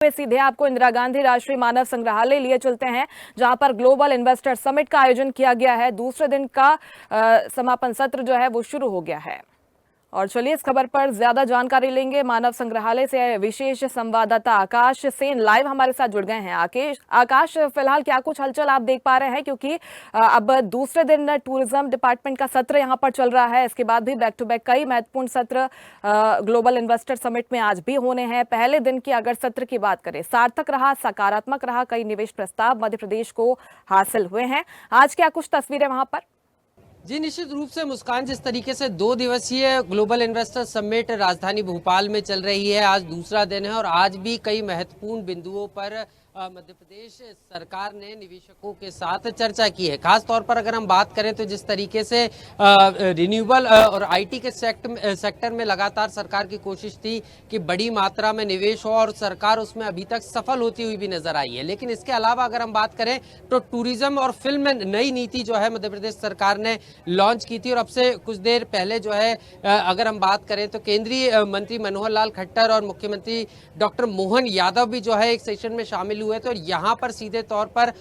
में सीधे आपको इंदिरा गांधी राष्ट्रीय मानव संग्रहालय लिए चलते हैं, जहां पर ग्लोबल इन्वेस्टर समिट का आयोजन किया गया है। दूसरे दिन का समापन सत्र जो है वो शुरू हो गया है। और चलिए इस खबर पर ज्यादा जानकारी लेंगे। मानव संग्रहालय से विशेष संवाददाता आकाश सेन लाइव हमारे साथ जुड़ गए हैं। आकाश, फिलहाल क्या कुछ हलचल आप देख पा रहे हैं, क्योंकि अब दूसरे दिन टूरिज्म डिपार्टमेंट का सत्र यहां पर चल रहा है। इसके बाद भी बैक टू बैक कई महत्वपूर्ण सत्र ग्लोबल इन्वेस्टर समिट में आज भी होने हैं। पहले दिन की अगर सत्र की बात करें, सार्थक रहा, सकारात्मक रहा, कई निवेश प्रस्ताव मध्य प्रदेश को हासिल हुए हैं। आज क्या कुछ तस्वीरें वहां पर? जी निश्चित रूप से मुस्कान, जिस तरीके से 2 दिवसीय ग्लोबल इन्वेस्टर समिट राजधानी भोपाल में चल रही है, आज दूसरा दिन है और आज भी कई महत्वपूर्ण बिंदुओं पर मध्य प्रदेश सरकार ने निवेशकों के साथ चर्चा की है। खास तौर पर अगर हम बात करें तो जिस तरीके से रिन्यूएबल और आईटी के सेक्टर में लगातार सरकार की कोशिश थी कि बड़ी मात्रा में निवेश हो और सरकार उसमें अभी तक सफल होती हुई भी नजर आई है। लेकिन इसके अलावा अगर हम बात करें तो टूरिज्म और फिल्म में नई नीति जो है मध्य प्रदेश सरकार ने लॉन्च की थी और अब से कुछ देर पहले जो है अगर हम बात करें तो केंद्रीय मंत्री मनोहर लाल खट्टर और मुख्यमंत्री डॉक्टर मोहन यादव भी जो है एक सेशन में शामिल हुए थे। और यहाँ पर सीधे तौर पर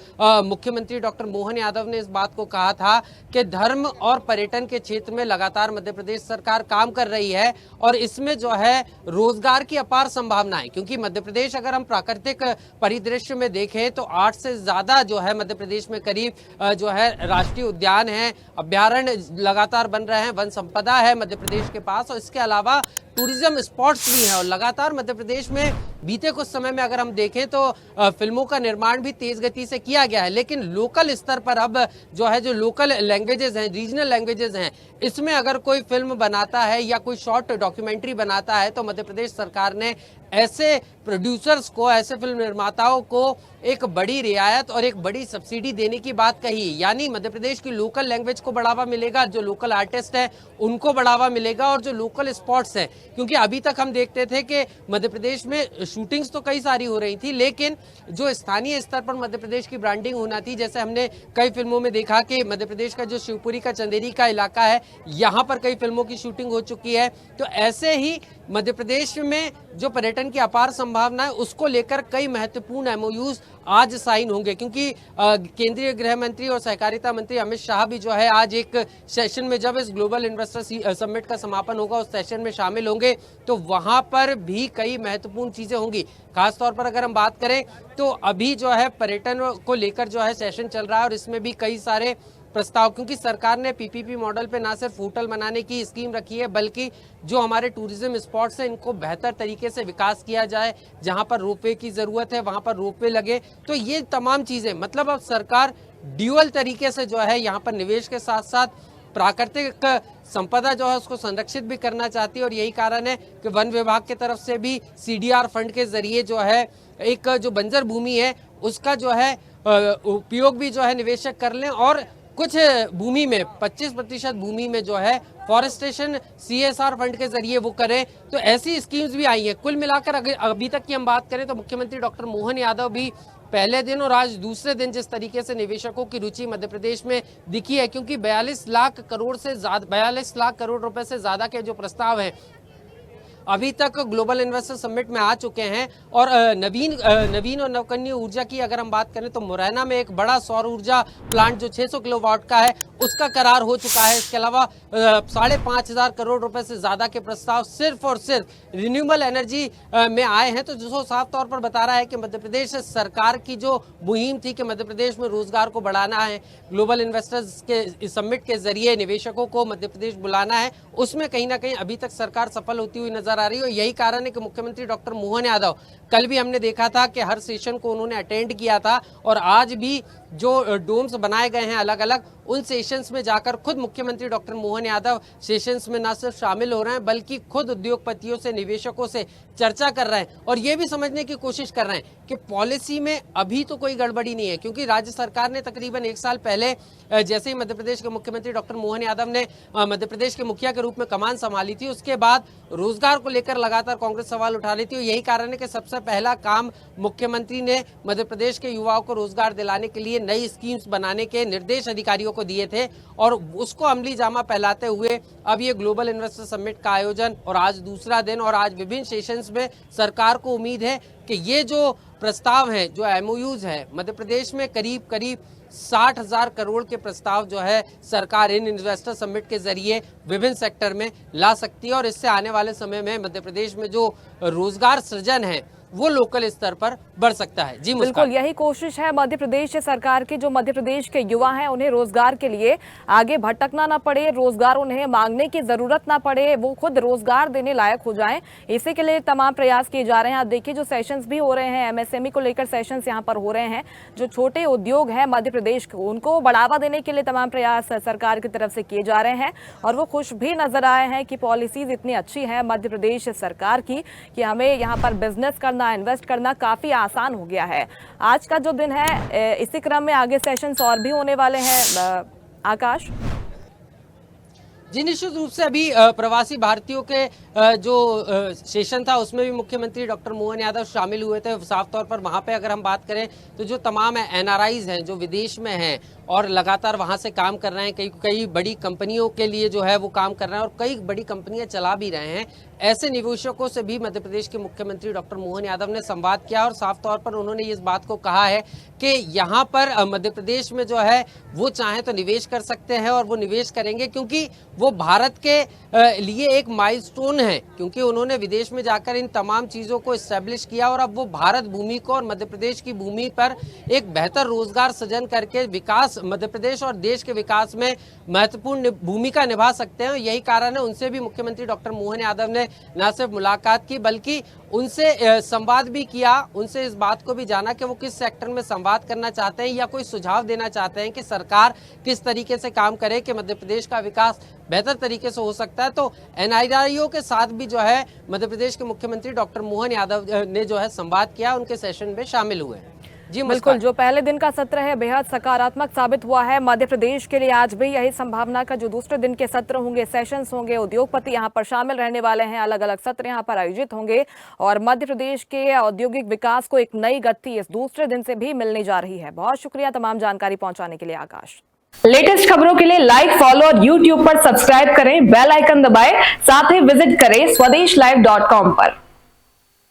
मुख्यमंत्री डॉक्टर मोहन यादव ने इस बात को कहा था कि धर्म और पर्यटन के क्षेत्र में लगातार मध्य प्रदेश सरकार काम कर रही है और इसमें जो है रोजगार की अपार संभावनाएं, क्योंकि मध्य प्रदेश अगर हम प्राकृतिक परिदृश्य में देखें तो 8 से ज्यादा जो है मध्य प्रदेश में करीब जो है राष्ट्रीय उद्यान है, अभ्यारण्य लगातार बन रहे हैं, वन संपदा है मध्य प्रदेश के पास और इसके अलावा टूरिज्म स्पॉट्स भी हैं। और लगातार मध्य प्रदेश में बीते कुछ समय में अगर हम देखें तो फिल्मों का निर्माण भी तेज गति से किया गया है। लेकिन लोकल स्तर पर अब जो लोकल लैंग्वेजेस हैं, रीजनल लैंग्वेजेस हैं, इसमें अगर कोई फिल्म बनाता है या कोई शॉर्ट डॉक्यूमेंट्री बनाता है तो मध्य प्रदेश सरकार ने ऐसे प्रोड्यूसर्स को, ऐसे फिल्म निर्माताओं को एक बड़ी रियायत और एक बड़ी सब्सिडी देने की बात कही। यानी मध्य प्रदेश की लोकल लैंग्वेज को बढ़ावा मिलेगा, जो लोकल आर्टिस्ट है उनको बढ़ावा मिलेगा और जो लोकल स्पॉट्स हैं, क्योंकि अभी तक हम देखते थे कि मध्य प्रदेश में शूटिंग्स तो कई सारी हो रही थी लेकिन जो स्थानीय स्तर पर मध्य प्रदेश की ब्रांडिंग होना थी, जैसे हमने कई फिल्मों में देखा कि मध्य प्रदेश का जो शिवपुरी का चंदेरी का इलाका है, यहाँ पर कई फिल्मों की शूटिंग हो चुकी है। तो ऐसे ही मध्य प्रदेश में जो पर्यटन की अपार संभावना है उसको लेकर कई महत्वपूर्ण एमओयूज आज साइन होंगे, क्योंकि केंद्रीय गृह मंत्री और सहकारिता मंत्री अमित शाह भी जो है आज एक सेशन में, जब इस ग्लोबल इन्वेस्टर समिट का समापन होगा उस सेशन में शामिल होंगे, तो वहां पर भी कई महत्वपूर्ण चीजें होंगी। खासतौर पर अगर हम बात करें तो अभी जो है पर्यटन को लेकर जो है सेशन चल रहा है और इसमें भी कई सारे प्रस्ताव, क्योंकि सरकार ने पीपीपी मॉडल पे ना सिर्फ होटल बनाने की स्कीम रखी है बल्कि जो हमारे टूरिज्म स्पॉट्स हैं इनको बेहतर तरीके से विकास किया जाए, जहां पर रोपवे की जरूरत है वहां पर रोपवे लगे। तो ये तमाम चीजें, मतलब अब सरकार ड्यूअल तरीके से जो है यहाँ पर निवेश के साथ साथ प्राकृतिक संपदा जो है उसको संरक्षित भी करना चाहती है। और यही कारण है कि वन विभाग की तरफ से भी सीडीआर फंड के जरिए जो है एक जो बंजर भूमि है उसका जो है उपयोग भी जो है निवेशक कर लें और कुछ भूमि में 25% भूमि में जो है फॉरेस्टेशन सीएसआर फंड के जरिए वो करें। तो ऐसी स्कीम्स भी आई हैं। कुल मिलाकर अभी तक की हम बात करें तो मुख्यमंत्री डॉक्टर मोहन यादव भी पहले दिन और आज दूसरे दिन जिस तरीके से निवेशकों की रुचि मध्य प्रदेश में दिखी है, क्योंकि 42 लाख करोड़ रुपए से ज्यादा के जो प्रस्ताव हैं अभी तक ग्लोबल इन्वेस्टर समिट में आ चुके हैं। और नवीन और नवकरणीय ऊर्जा की अगर हम बात करें तो मुरैना में एक बड़ा सौर ऊर्जा प्लांट जो 600 किलोवाट का है उसका करार हो चुका है। इसके अलावा 5,500 करोड़ रुपए से ज्यादा के प्रस्ताव सिर्फ और सिर्फ रिन्यूएबल एनर्जी में आए हैं। तो जो साफ तौर पर बता रहा है कि मध्य प्रदेश सरकार की जो मुहिम थी कि मध्य प्रदेश में रोजगार को बढ़ाना है, ग्लोबल इन्वेस्टर्स के समिट के जरिए निवेशकों को मध्य प्रदेश बुलाना है, उसमें कहीं ना कहीं अभी तक सरकार सफल होती हुई नजर आ रही है। और यही कारण है कि मुख्यमंत्री डॉक्टर मोहन यादव, कल भी हमने देखा था कि हर सेशन को उन्होंने अटेंड किया था और आज भी जो डोम्स बनाए गए हैं अलग अलग, उन सेशंस में जाकर खुद मुख्यमंत्री डॉक्टर मोहन यादव सेशंस में न सिर्फ शामिल हो रहे हैं बल्कि खुद उद्योगपतियों से, निवेशकों से चर्चा कर रहे हैं और ये भी समझने की कोशिश कर रहे हैं कि पॉलिसी में अभी तो कोई गड़बड़ी नहीं है। क्योंकि राज्य सरकार ने तकरीबन 1 साल पहले जैसे ही मध्य प्रदेश के मुख्यमंत्री डॉक्टर मोहन यादव ने मध्य प्रदेश के मुखिया के रूप में कमान संभाली थी, उसके बाद रोजगार को लेकर लगातार कांग्रेस सवाल उठा रही थी। और यही कारण है कि सबसे पहला काम मुख्यमंत्री ने मध्य प्रदेश के युवाओं को रोजगार दिलाने के लिए नई स्कीम्स बनाने के निर्देश अधिकारियों को को दिए थे और उसको अमली जामा पहलाते हुए अब ये ग्लोबल इन्वेस्टर समिट का आयोजन और आज दूसरा दिन और आज विभिन्न सेशंस में सरकार को उम्मीद है कि ये जो प्रस्ताव है, जो एमओयूज है, मध्य प्रदेश में करीब करीब 60,000 करोड़ के प्रस्ताव जो है सरकार इन इन्वेस्टर समिट के जरिए विभिन्न सेक्टर में ला सकती है और इससे आने वाले समय में मध्य प्रदेश में जो रोजगार सृजन है वो लोकल स्तर पर बढ़ सकता है। जी बिल्कुल यही कोशिश है मध्य प्रदेश सरकार की। जो मध्य प्रदेश के युवा हैं उन्हें रोजगार के लिए आगे भटकना ना पड़े, रोजगार उन्हें मांगने की जरूरत ना पड़े, वो खुद रोजगार देने लायक हो जाएं, इसी के लिए तमाम प्रयास किए जा रहे हैं। आप देखिए जो सेशंस भी हो रहे हैं, एमएसएमई को लेकर सेशंस यहाँ पर हो रहे हैं। जो छोटे उद्योग हैं मध्य प्रदेश को, उनको बढ़ावा देने के लिए तमाम प्रयास सरकार की तरफ से किए जा रहे हैं और वो खुश भी नजर आए हैं कि पॉलिसीज इतनी अच्छी है मध्य प्रदेश सरकार की कि हमें यहाँ पर बिजनेस करना, इन्वेस्ट करना काफी आसान हो गया है। आज का जो दिन है, इसी क्रम में आगे सेशंस और भी होने वाले हैं। आकाश जी, निश्चित रूप से अभी प्रवासी भारतीयों के जो सेशन था उसमें भी मुख्यमंत्री डॉक्टर मोहन यादव शामिल हुए थे। साफ तौर पर वहां पे अगर हम बात करें तो जो तमाम एनआरआईज हैं जो विदेश में हैं और लगातार वहां से काम कर रहे हैं, कई बड़ी कंपनियों के लिए जो है वो काम कर रहे हैं और कई बड़ी कंपनियां चला भी रहे हैं, ऐसे निवेशकों से भी मध्य प्रदेश के मुख्यमंत्री डॉक्टर मोहन यादव ने संवाद किया और साफ तौर पर उन्होंने इस बात को कहा है कि यहाँ पर मध्य प्रदेश में जो है वो चाहे तो निवेश कर सकते हैं और वो निवेश करेंगे क्योंकि वो भारत के लिए एक माइलस्टोन है, क्योंकि उन्होंने विदेश में जाकर इन तमाम चीज़ों को एस्टेब्लिश किया और अब वो भारत भूमि को और मध्य प्रदेश की भूमि पर एक बेहतर रोजगार सृजन करके विकास, मध्य प्रदेश और देश के विकास में महत्वपूर्ण भूमिका निभा सकते हैं। यही कारण है उनसे भी मुख्यमंत्री डॉक्टर मोहन यादव ने न सिर्फ मुलाकात की बल्कि उनसे संवाद भी किया, उनसे इस बात को भी जाना कि वो किस सेक्टर में संवाद करना चाहते हैं या कोई सुझाव देना चाहते हैं कि सरकार किस तरीके से काम करे कि मध्य प्रदेश का विकास बेहतर तरीके से हो सकता है। तो एनआरआईओ के साथ भी जो है मध्य प्रदेश के मुख्यमंत्री डॉक्टर मोहन यादव ने जो है संवाद किया, उनके सेशन में शामिल हुए। जी बिल्कुल, जो पहले दिन का सत्र है बेहद सकारात्मक साबित हुआ है मध्य प्रदेश के लिए। आज भी यही संभावना का जो दूसरे दिन के सत्र होंगे, सेशंस होंगे, उद्योगपति यहाँ पर शामिल रहने वाले हैं, अलग अलग सत्र यहाँ पर आयोजित होंगे और मध्य प्रदेश के औद्योगिक विकास को एक नई गति इस दूसरे दिन से भी मिलने जा रही है। बहुत शुक्रिया तमाम जानकारी पहुंचाने के लिए आकाश। लेटेस्ट खबरों के लिए लाइक, फॉलो और यूट्यूब पर सब्सक्राइब करें, बेल आइकन दबाएं, साथ ही विजिट करें swedishlive.com पर।